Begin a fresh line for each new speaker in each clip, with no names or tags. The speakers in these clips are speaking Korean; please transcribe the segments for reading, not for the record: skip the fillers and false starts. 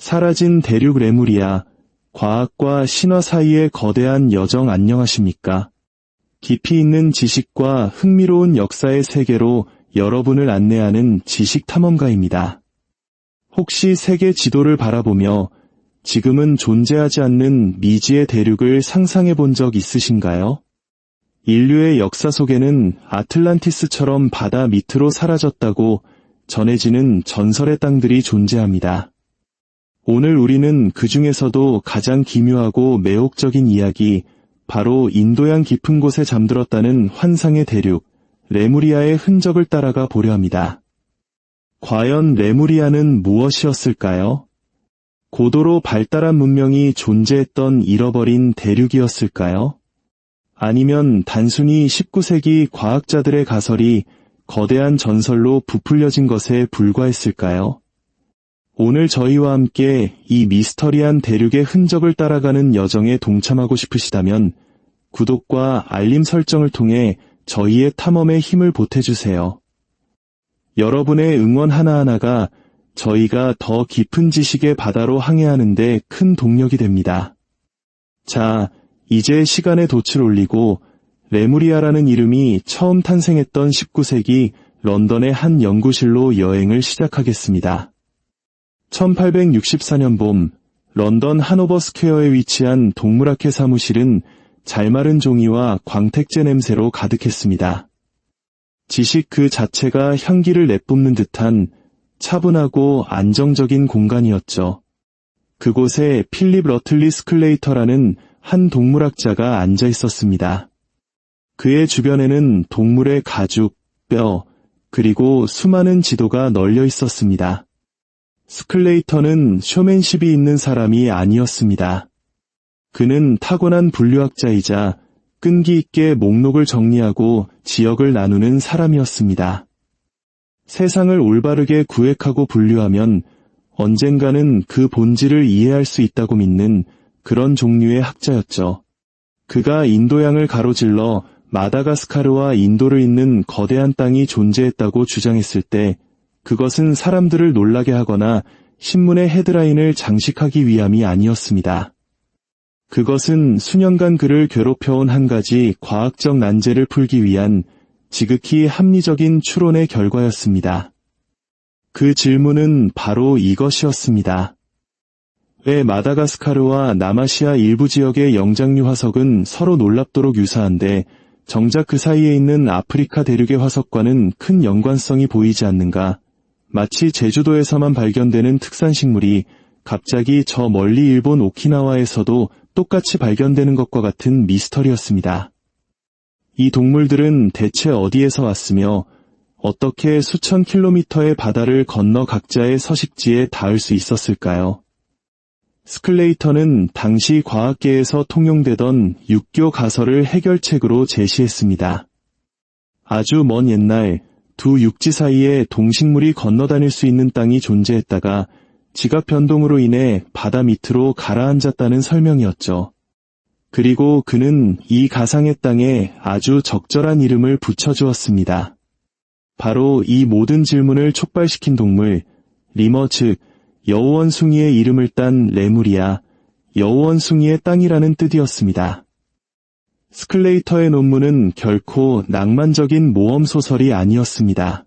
사라진 대륙 레무리아, 과학과 신화 사이의 거대한 여정 안녕하십니까? 깊이 있는 지식과 흥미로운 역사의 세계로 여러분을 안내하는 지식탐험가입니다. 혹시 세계 지도를 바라보며 지금은 존재하지 않는 미지의 대륙을 상상해 본 적 있으신가요? 인류의 역사 속에는 아틀란티스처럼 바다 밑으로 사라졌다고 전해지는 전설의 땅들이 존재합니다. 오늘 우리는 그 중에서도 가장 기묘하고 매혹적인 이야기, 바로 인도양 깊은 곳에 잠들었다는 환상의 대륙, 레무리아의 흔적을 따라가 보려 합니다. 과연 레무리아는 무엇이었을까요? 고도로 발달한 문명이 존재했던 잃어버린 대륙이었을까요? 아니면 단순히 19세기 과학자들의 가설이 거대한 전설로 부풀려진 것에 불과했을까요? 오늘 저희와 함께 이 미스터리한 대륙의 흔적을 따라가는 여정에 동참하고 싶으시다면 구독과 알림 설정을 통해 저희의 탐험에 힘을 보태주세요. 여러분의 응원 하나하나가 저희가 더 깊은 지식의 바다로 항해하는 데 큰 동력이 됩니다. 자, 이제 시간의 돛을 올리고 레무리아라는 이름이 처음 탄생했던 19세기 런던의 한 연구실로 여행을 시작하겠습니다. 1864년 봄, 런던 하노버 스퀘어에 위치한 동물학회 사무실은 잘마른 종이와 광택제 냄새로 가득했습니다. 지식 그 자체가 향기를 내뿜는 듯한 차분하고 안정적인 공간이었죠. 그곳에 필립 러틀리 스클레이터라는 한 동물학자가 앉아 있었습니다. 그의 주변에는 동물의 가죽, 뼈, 그리고 수많은 지도가 널려 있었습니다. 스클레이터는 쇼맨십이 있는 사람이 아니었습니다. 그는 타고난 분류학자이자 끈기 있게 목록을 정리하고 지역을 나누는 사람이었습니다. 세상을 올바르게 구획하고 분류하면 언젠가는 그 본질을 이해할 수 있다고 믿는 그런 종류의 학자였죠. 그가 인도양을 가로질러 마다가스카르와 인도를 잇는 거대한 땅이 존재했다고 주장했을 때 그것은 사람들을 놀라게 하거나 신문의 헤드라인을 장식하기 위함이 아니었습니다. 그것은 수년간 그를 괴롭혀온 한 가지 과학적 난제를 풀기 위한 지극히 합리적인 추론의 결과였습니다. 그 질문은 바로 이것이었습니다. 왜 마다가스카르와 남아시아 일부 지역의 영장류 화석은 서로 놀랍도록 유사한데 정작 그 사이에 있는 아프리카 대륙의 화석과는 큰 연관성이 보이지 않는가? 마치 제주도에서만 발견되는 특산식물이 갑자기 저 멀리 일본 오키나와에서도 똑같이 발견되는 것과 같은 미스터리였습니다. 이 동물들은 대체 어디에서 왔으며 어떻게 수천 킬로미터의 바다를 건너 각자의 서식지에 닿을 수 있었을까요? 스클레이터는 당시 과학계에서 통용되던 육교 가설을 해결책으로 제시했습니다. 아주 먼 옛날 두 육지 사이에 동식물이 건너다닐 수 있는 땅이 존재했다가 지각 변동으로 인해 바다 밑으로 가라앉았다는 설명이었죠. 그리고 그는 이 가상의 땅에 아주 적절한 이름을 붙여주었습니다. 바로 이 모든 질문을 촉발시킨 동물, 리머 즉 여우원숭이의 이름을 딴 레무리아, 여우원숭이의 땅이라는 뜻이었습니다. 스클레이터의 논문은 결코 낭만적인 모험소설이 아니었습니다.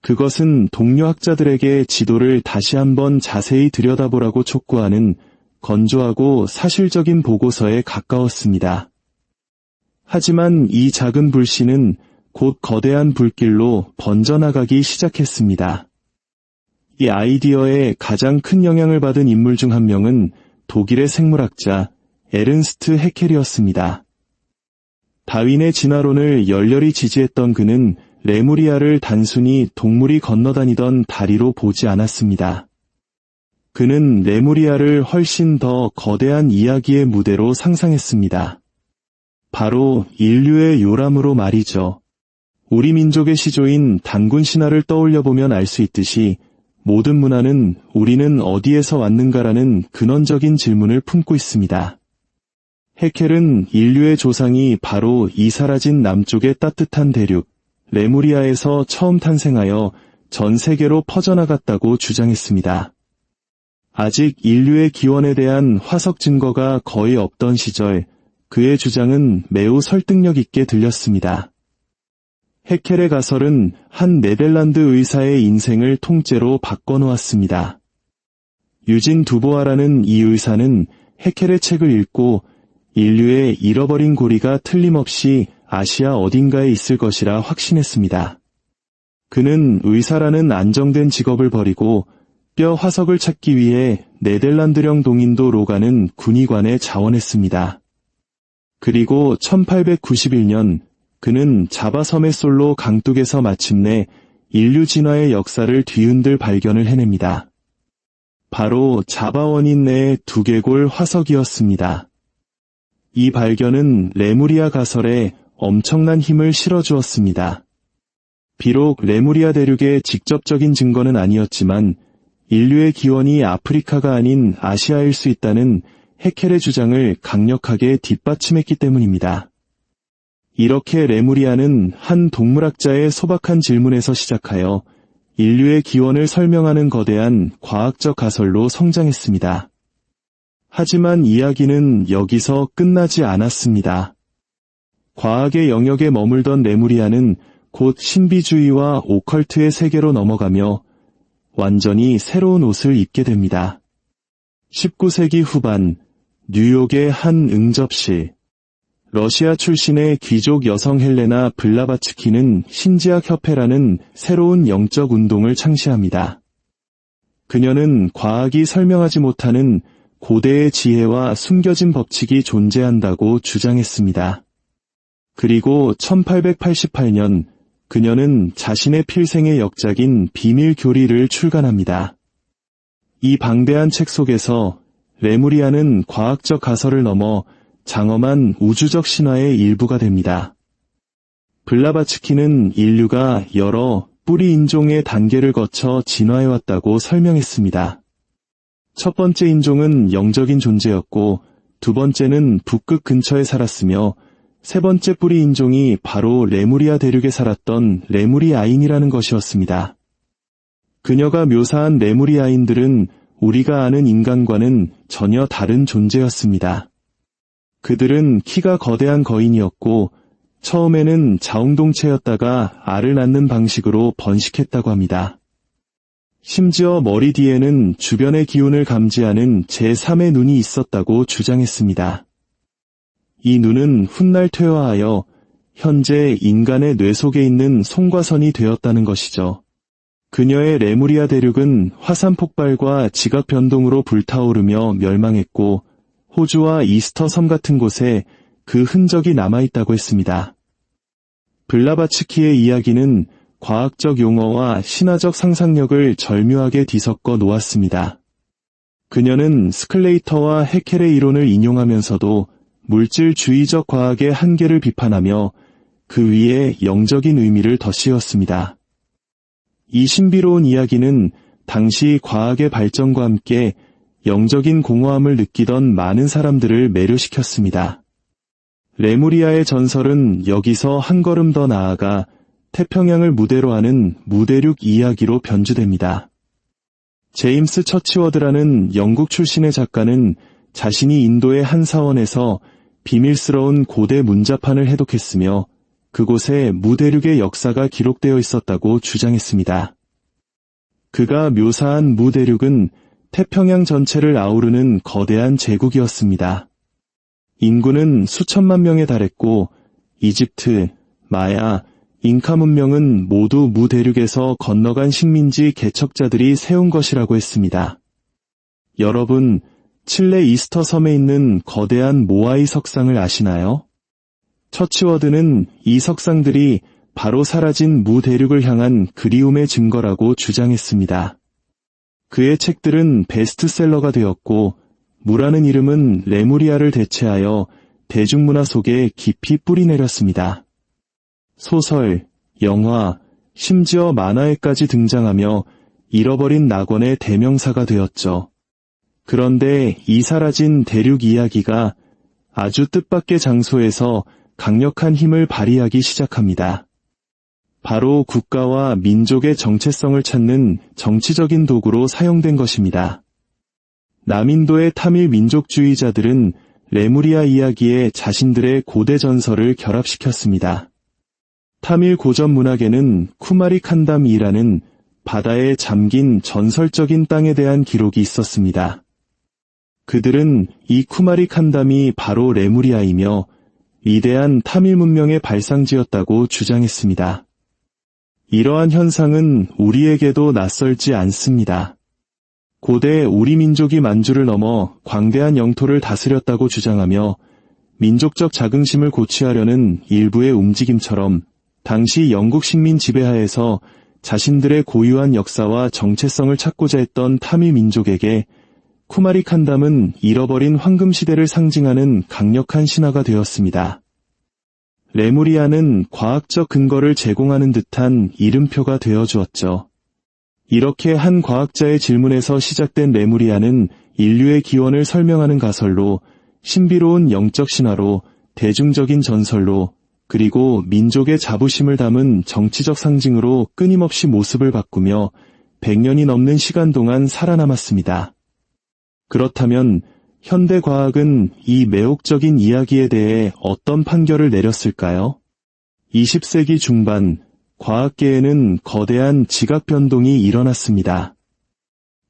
그것은 동료 학자들에게 지도를 다시 한번 자세히 들여다보라고 촉구하는 건조하고 사실적인 보고서에 가까웠습니다. 하지만 이 작은 불씨는 곧 거대한 불길로 번져나가기 시작했습니다. 이 아이디어에 가장 큰 영향을 받은 인물 중 한 명은 독일의 생물학자 에른스트 해켈이었습니다. 다윈의 진화론을 열렬히 지지했던 그는 레무리아를 단순히 동물이 건너다니던 다리로 보지 않았습니다. 그는 레무리아를 훨씬 더 거대한 이야기의 무대로 상상했습니다. 바로 인류의 요람으로 말이죠. 우리 민족의 시조인 단군 신화를 떠올려보면 알 수 있듯이 모든 문화는 우리는 어디에서 왔는가라는 근원적인 질문을 품고 있습니다. 해켈은 인류의 조상이 바로 이 사라진 남쪽의 따뜻한 대륙, 레무리아에서 처음 탄생하여 전 세계로 퍼져나갔다고 주장했습니다. 아직 인류의 기원에 대한 화석 증거가 거의 없던 시절, 그의 주장은 매우 설득력 있게 들렸습니다. 해켈의 가설은 한 네덜란드 의사의 인생을 통째로 바꿔놓았습니다. 유진 두보아라는 이 의사는 해켈의 책을 읽고 인류의 잃어버린 고리가 틀림없이 아시아 어딘가에 있을 것이라 확신했습니다. 그는 의사라는 안정된 직업을 버리고 뼈 화석을 찾기 위해 네덜란드령 동인도 로가는 군의관에 자원했습니다. 그리고 1891년 그는 자바섬의 솔로 강둑에서 마침내 인류 진화의 역사를 뒤흔들 발견을 해냅니다. 바로 자바 원인 내의 두개골 화석이었습니다. 이 발견은 레무리아 가설에 엄청난 힘을 실어주었습니다. 비록 레무리아 대륙의 직접적인 증거는 아니었지만 인류의 기원이 아프리카가 아닌 아시아일 수 있다는 해켈의 주장을 강력하게 뒷받침했기 때문입니다. 이렇게 레무리아는 한 동물학자의 소박한 질문에서 시작하여 인류의 기원을 설명하는 거대한 과학적 가설로 성장했습니다. 하지만 이야기는 여기서 끝나지 않았습니다. 과학의 영역에 머물던 레무리아는 곧 신비주의와 오컬트의 세계로 넘어가며 완전히 새로운 옷을 입게 됩니다. 19세기 후반 뉴욕의 한 응접실. 러시아 출신의 귀족 여성 헬레나 블라바츠키는 신지학협회라는 새로운 영적 운동을 창시합니다. 그녀는 과학이 설명하지 못하는 고대의 지혜와 숨겨진 법칙이 존재한다고 주장했습니다. 그리고 1888년 그녀는 자신의 필생의 역작인 비밀 교리를 출간합니다. 이 방대한 책 속에서 레무리아는 과학적 가설을 넘어 장엄한 우주적 신화의 일부가 됩니다. 블라바츠키는 인류가 여러 뿌리 인종의 단계를 거쳐 진화해왔다고 설명했습니다. 첫 번째 인종은 영적인 존재였고 두 번째는 북극 근처에 살았으며 세 번째 뿌리 인종이 바로 레무리아 대륙에 살았던 레무리아인이라는 것이었습니다. 그녀가 묘사한 레무리아인들은 우리가 아는 인간과는 전혀 다른 존재였습니다. 그들은 키가 거대한 거인이었고 처음에는 자웅동체였다가 알을 낳는 방식으로 번식했다고 합니다. 심지어 머리 뒤에는 주변의 기운을 감지하는 제3의 눈이 있었다고 주장했습니다. 이 눈은 훗날 퇴화하여 현재 인간의 뇌 속에 있는 송과선이 되었다는 것이죠. 그녀의 레무리아 대륙은 화산 폭발과 지각 변동으로 불타오르며 멸망했고 호주와 이스터 섬 같은 곳에 그 흔적이 남아있다고 했습니다. 블라바츠키의 이야기는 과학적 용어와 신화적 상상력을 절묘하게 뒤섞어 놓았습니다. 그녀는 스클레이터와 해켈의 이론을 인용하면서도 물질주의적 과학의 한계를 비판하며 그 위에 영적인 의미를 덧씌웠습니다. 이 신비로운 이야기는 당시 과학의 발전과 함께 영적인 공허함을 느끼던 많은 사람들을 매료시켰습니다. 레무리아의 전설은 여기서 한 걸음 더 나아가 태평양을 무대로 하는 무대륙 이야기로 변주됩니다. 제임스 처치워드라는 영국 출신의 작가는 자신이 인도의 한 사원에서 비밀스러운 고대 문자판을 해독했으며 그곳에 무대륙의 역사가 기록되어 있었다고 주장했습니다. 그가 묘사한 무대륙은 태평양 전체를 아우르는 거대한 제국이었습니다. 인구는 수천만 명에 달했고 이집트, 마야, 잉카 문명은 모두 무대륙에서 건너간 식민지 개척자들이 세운 것이라고 했습니다. 여러분, 칠레 이스터 섬에 있는 거대한 모아이 석상을 아시나요? 처치워드는 이 석상들이 바로 사라진 무대륙을 향한 그리움의 증거라고 주장했습니다. 그의 책들은 베스트셀러가 되었고 무라는 이름은 레무리아를 대체하여 대중문화 속에 깊이 뿌리내렸습니다. 소설, 영화, 심지어 만화에까지 등장하며 잃어버린 낙원의 대명사가 되었죠. 그런데 이 사라진 대륙 이야기가 아주 뜻밖의 장소에서 강력한 힘을 발휘하기 시작합니다. 바로 국가와 민족의 정체성을 찾는 정치적인 도구로 사용된 것입니다. 남인도의 타밀 민족주의자들은 레무리아 이야기에 자신들의 고대 전설을 결합시켰습니다. 타밀 고전 문학에는 쿠마리 칸담이라는 바다에 잠긴 전설적인 땅에 대한 기록이 있었습니다. 그들은 이 쿠마리 칸담이 바로 레무리아이며 위대한 타밀 문명의 발상지였다고 주장했습니다. 이러한 현상은 우리에게도 낯설지 않습니다. 고대 우리 민족이 만주를 넘어 광대한 영토를 다스렸다고 주장하며 민족적 자긍심을 고취하려는 일부의 움직임처럼 당시 영국 식민 지배하에서 자신들의 고유한 역사와 정체성을 찾고자 했던 타밀 민족에게 쿠마리 칸담은 잃어버린 황금시대를 상징하는 강력한 신화가 되었습니다. 레무리아는 과학적 근거를 제공하는 듯한 이름표가 되어주었죠. 이렇게 한 과학자의 질문에서 시작된 레무리아는 인류의 기원을 설명하는 가설로, 신비로운 영적 신화로, 대중적인 전설로, 그리고 민족의 자부심을 담은 정치적 상징으로 끊임없이 모습을 바꾸며 100년이 넘는 시간 동안 살아남았습니다. 그렇다면 현대 과학은 이 매혹적인 이야기에 대해 어떤 판결을 내렸을까요? 20세기 중반, 과학계에는 거대한 지각 변동이 일어났습니다.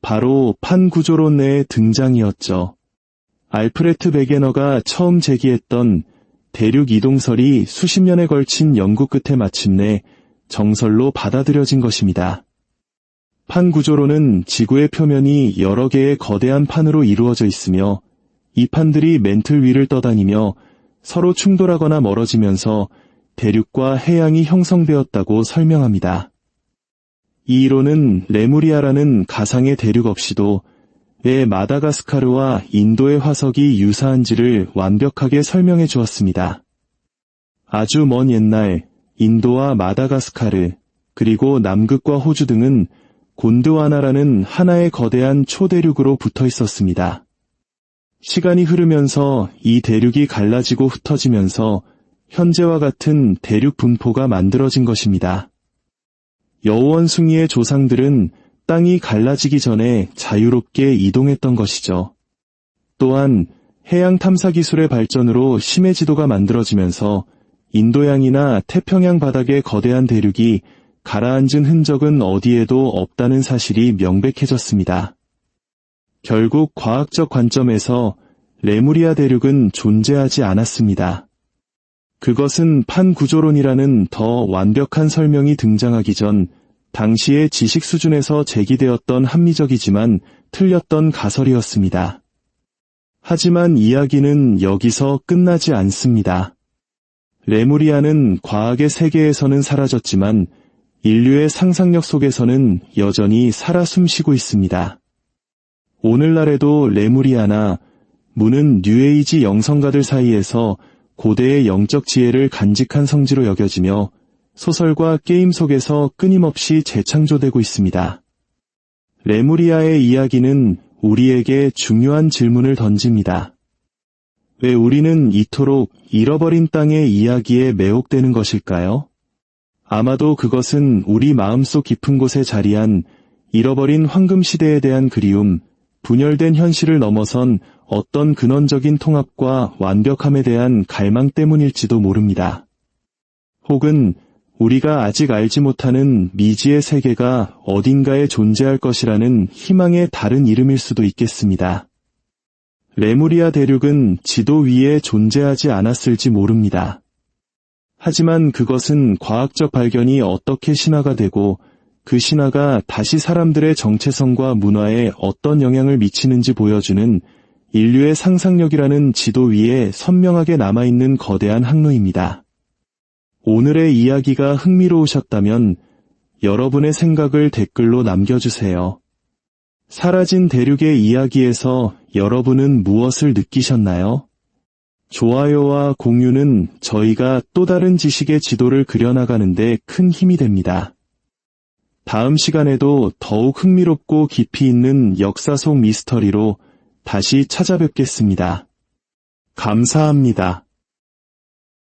바로 판구조론의 등장이었죠. 알프레트 베게너가 처음 제기했던 대륙 이동설이 수십 년에 걸친 연구 끝에 마침내 정설로 받아들여진 것입니다. 판구조론은 지구의 표면이 여러 개의 거대한 판으로 이루어져 있으며 이 판들이 맨틀 위를 떠다니며 서로 충돌하거나 멀어지면서 대륙과 해양이 형성되었다고 설명합니다. 이 이론은 레무리아라는 가상의 대륙 없이도 왜 마다가스카르와 인도의 화석이 유사한지를 완벽하게 설명해 주었습니다. 아주 먼 옛날 인도와 마다가스카르, 그리고 남극과 호주 등은 곤드와나라는 하나의 거대한 초대륙으로 붙어 있었습니다. 시간이 흐르면서 이 대륙이 갈라지고 흩어지면서 현재와 같은 대륙 분포가 만들어진 것입니다. 여우원숭이의 조상들은 땅이 갈라지기 전에 자유롭게 이동했던 것이죠. 또한 해양 탐사 기술의 발전으로 심해 지도가 만들어지면서 인도양이나 태평양 바닥의 거대한 대륙이 가라앉은 흔적은 어디에도 없다는 사실이 명백해졌습니다. 결국 과학적 관점에서 레무리아 대륙은 존재하지 않았습니다. 그것은 판구조론이라는 더 완벽한 설명이 등장하기 전 당시의 지식 수준에서 제기되었던 합리적이지만 틀렸던 가설이었습니다. 하지만 이야기는 여기서 끝나지 않습니다. 레무리아는 과학의 세계에서는 사라졌지만 인류의 상상력 속에서는 여전히 살아 숨쉬고 있습니다. 오늘날에도 레무리아나 문은 뉴에이지 영성가들 사이에서 고대의 영적 지혜를 간직한 성지로 여겨지며 소설과 게임 속에서 끊임없이 재창조되고 있습니다. 레무리아의 이야기는 우리에게 중요한 질문을 던집니다. 왜 우리는 이토록 잃어버린 땅의 이야기에 매혹되는 것일까요? 아마도 그것은 우리 마음속 깊은 곳에 자리한 잃어버린 황금시대에 대한 그리움, 분열된 현실을 넘어선 어떤 근원적인 통합과 완벽함에 대한 갈망 때문일지도 모릅니다. 혹은 우리가 아직 알지 못하는 미지의 세계가 어딘가에 존재할 것이라는 희망의 다른 이름일 수도 있겠습니다. 레무리아 대륙은 지도 위에 존재하지 않았을지 모릅니다. 하지만 그것은 과학적 발견이 어떻게 신화가 되고 그 신화가 다시 사람들의 정체성과 문화에 어떤 영향을 미치는지 보여주는 인류의 상상력이라는 지도 위에 선명하게 남아있는 거대한 항로입니다. 오늘의 이야기가 흥미로우셨다면 여러분의 생각을 댓글로 남겨주세요. 사라진 대륙의 이야기에서 여러분은 무엇을 느끼셨나요? 좋아요와 공유는 저희가 또 다른 지식의 지도를 그려나가는데 큰 힘이 됩니다. 다음 시간에도 더욱 흥미롭고 깊이 있는 역사 속 미스터리로 다시 찾아뵙겠습니다. 감사합니다.